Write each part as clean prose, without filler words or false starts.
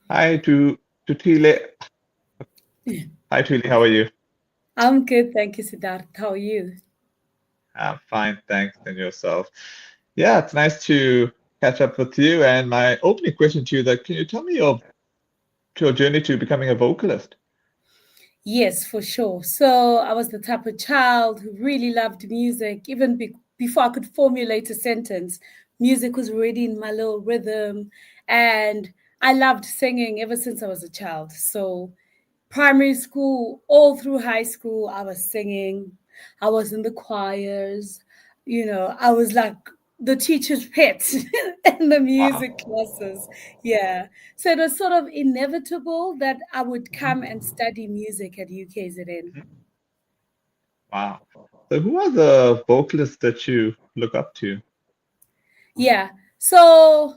Hi to Thule. Hi Thule, how are you? I'm good, thank you, Siddharth. How are you? I'm fine, thanks, and yourself. Yeah, it's nice to catch up with you. And my opening question to you that can you tell me your journey to becoming a vocalist? Yes, for sure. So I was the type of child who really loved music. Even before I could formulate a sentence, music was already in my little rhythm. And I loved singing ever since I was a child. So primary school, all through high school, I was singing. I was in the choirs. I was like the teacher's pet in the music Wow. classes. Yeah. So it was sort of inevitable that I would come Mhm. and study music at UKZN. Mhm. Wow. So who are the vocalists that you look up to? Yeah. So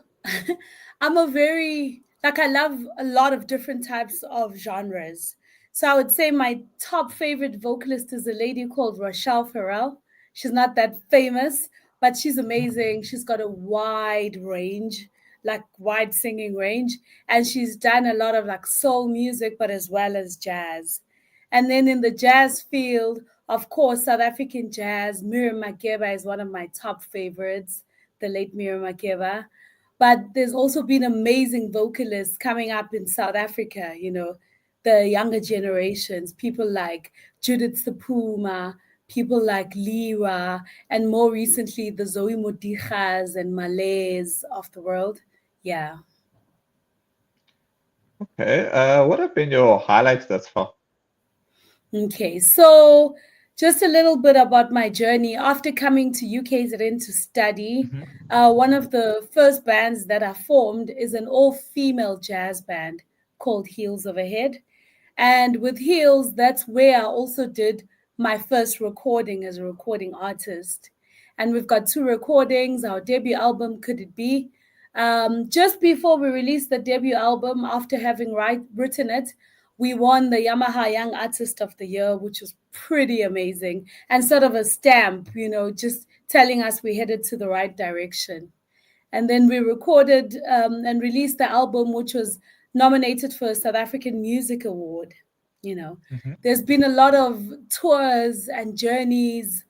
I'm a very, like, I love a lot of different types of genres. So I would say my top favorite vocalist is a lady called Rochelle Farrell. She's not that famous, but she's amazing. She's got a wide range, like wide singing range. And she's done a lot of like soul music, but as well as jazz. And then in the jazz field, of course, South African jazz, Miriam Makeba is one of my top favorites, the late Miriam Makeba. But there's also been amazing vocalists coming up in South Africa, the younger generations, people like Judith Sepuma, people like Liwa, and more recently, the Zoe Modigas and Malays of the world. Yeah. Okay. What have been your highlights thus far? Okay, so just a little bit about my journey. After coming to UKZN to study, Mhm. one of the first bands that I formed is an all-female jazz band called Heels Overhead. And with Heels, that's where I also did my first recording as a recording artist. And we've got two recordings. Our debut album, Could It Be? Just before we released the debut album, after having written it, we won the Yamaha Young Artist of the Year, which was pretty amazing and sort of a stamp, just telling us we headed to the right direction. And then we recorded and released the album, which was nominated for a South African Music Award. You know, Mhm. there's been a lot of tours and journeys.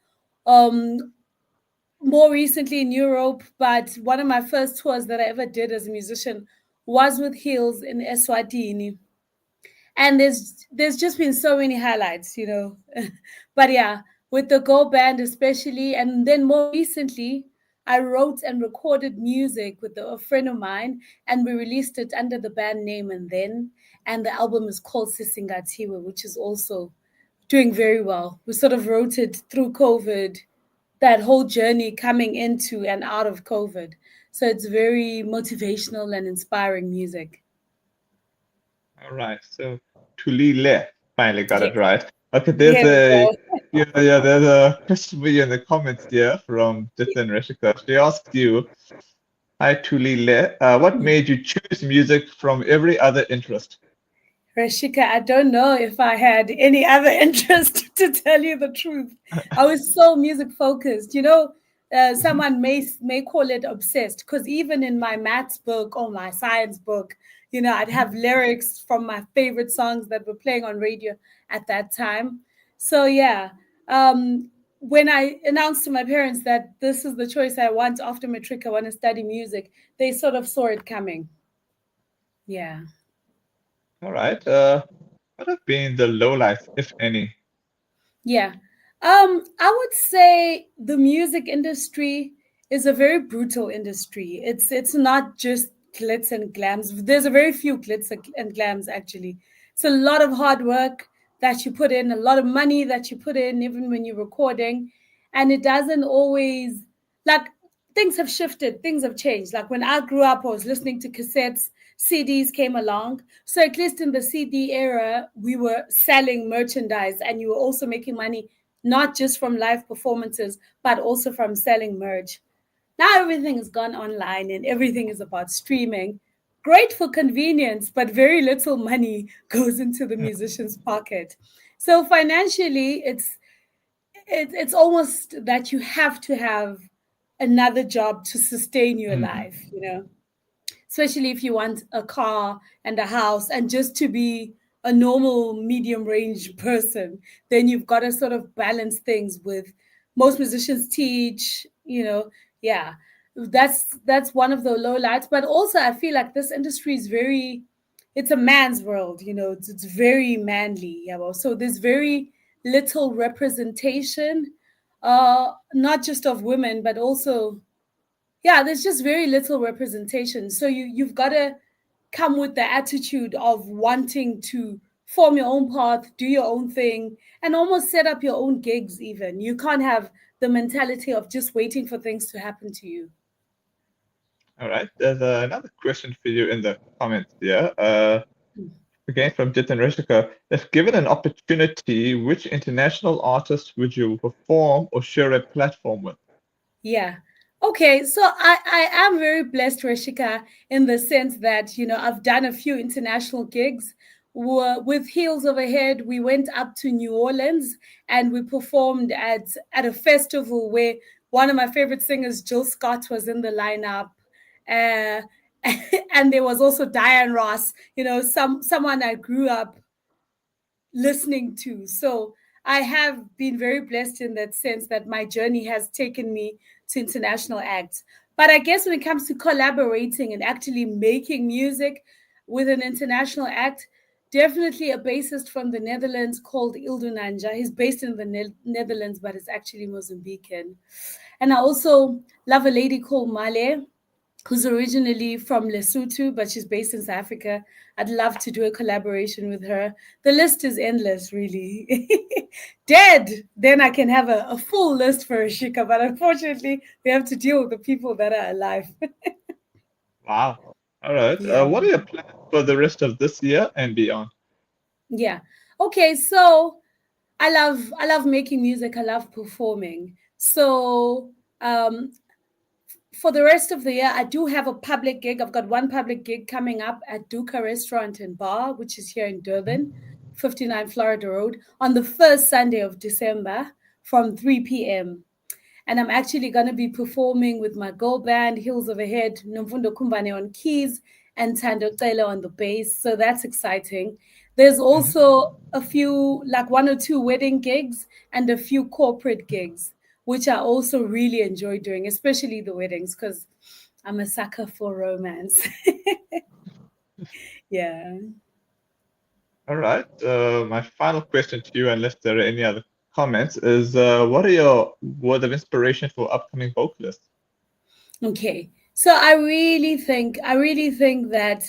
More recently in Europe, but one of my first tours that I ever did as a musician was with Heels in Eswatini. And there's just been so many highlights, but yeah, with the Go Band especially, and then more recently, I wrote and recorded music with a friend of mine, and we released it under the band name. And the album is called Sisingatiwe, which is also doing very well. We sort of wrote it through COVID, that whole journey coming into and out of COVID. So it's very motivational and inspiring music. All right. So Tulile, finally got Yeah, it right. Okay, here we go. there's a question for you in the comments here from Jithan Rishika. She asked you, hi Tulile, what made you choose music from every other interest? Rashika, I don't know if I had any other interest to tell you the truth. I was so music focused. Mhm. Someone may call it obsessed because even in my maths book or my science book, I'd have lyrics from my favorite songs that were playing on radio at that time. So yeah, when I announced to my parents that this is the choice I want after matric, I want to study music, they sort of saw it coming. Yeah. All right. What have been the lowlights, if any? Yeah. I would say the music industry is a very brutal industry. It's not just glitz and glams. There's a very few glitz and glams actually. It's a lot of hard work that you put in, a lot of money that you put in, even when you're recording. And it doesn't always like things have shifted, things have changed. Like when I grew up, I was listening to cassettes, CDs came along. So at least in the CD era, we were selling merchandise and you were also making money, not just from live performances, but also from selling merch. Now everything has gone online and everything is about streaming. Great for convenience, but very little money goes into the musician's pocket. So financially, it's almost that you have to have another job to sustain your Mhm. life. especially if you want a car and a house and just to be a normal medium range person, then you've got to sort of balance things with most musicians teach, yeah. That's one of the low lights. But also I feel like this industry is very, it's a man's world, it's very manly. Yeah, well, so there's very little representation, not just of women, but also, yeah, there's just very little representation. So you've got to come with the attitude of wanting to form your own path, do your own thing, and almost set up your own gigs even. You can't have the mentality of just waiting for things to happen to you. All right. There's another question for you in the comments here. Again, from Jit and Rishika. If given an opportunity, which international artist would you perform or share a platform with? Yeah. Okay, so I am very blessed, Rishika, in the sense that, I've done a few international gigs. With Heels Overhead, we went up to New Orleans and we performed at a festival where one of my favorite singers, Jill Scott, was in the lineup. And there was also Diane Ross, someone I grew up listening to. So I have been very blessed in that sense that my journey has taken me to international acts. But I guess when it comes to collaborating and actually making music with an international act, definitely a bassist from the Netherlands called Ildu Nanja. He's based in the Netherlands, but is actually Mozambican. And I also love a lady called Male, who's originally from Lesotho, but she's based in South Africa. I'd love to do a collaboration with her. The list is endless, really. Dead, then I can have a full list for Ashika, but unfortunately, we have to deal with the people that are alive. Wow. All right. Yeah. What are your plans for the rest of this year and beyond? Yeah. Okay, so I love making music. I love performing. So for the rest of the year, I do have a public gig. I've got one public gig coming up at Duka Restaurant and Bar, which is here in Durban, 59 Florida Road, on the first Sunday of December from 3 p.m. And I'm actually going to be performing with my girl band, Heels Overhead, Nomfundo Kumbane on keys, and Tando Celo on the bass. So that's exciting. There's also a few, like 1 or 2 wedding gigs and a few corporate gigs, which I also really enjoy doing, especially the weddings, because I'm a sucker for romance. Yeah. All right. My final question to you, unless there are any other comments, is what are your words of inspiration for upcoming vocalists? Okay. So I really think that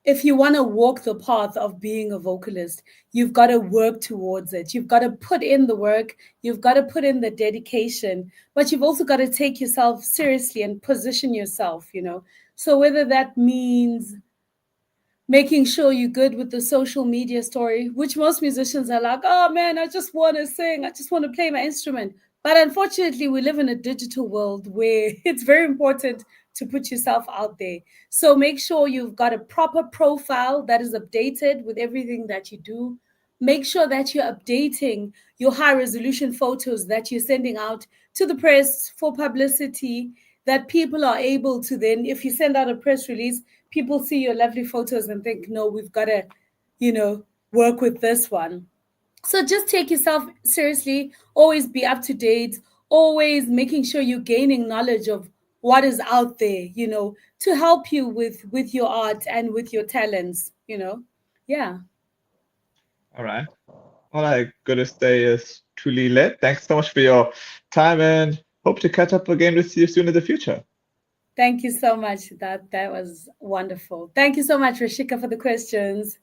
if you want to walk the path of being a vocalist, you've got to work towards it. You've got to put in the work. You've got to put in the dedication, but you've also got to take yourself seriously and position yourself, So whether that means making sure you're good with the social media story, which most musicians are like, oh man, I just want to sing. I just want to play my instrument. But unfortunately, we live in a digital world where it's very important to put yourself out there. So make sure you've got a proper profile that is updated with everything that you do. Make sure that you're updating your high resolution photos that you're sending out to the press for publicity, that people are able to then, if you send out a press release, people see your lovely photos and think, no, we've got to, work with this one. So just take yourself seriously, always be up to date, always making sure you're gaining knowledge of what is out there, to help you with your art and with your talents, Yeah. All right. All I gotta say is Thulile, thanks so much for your time and hope to catch up again with you soon in the future. Thank you so much. That was wonderful. Thank you so much, Rishika, for the questions.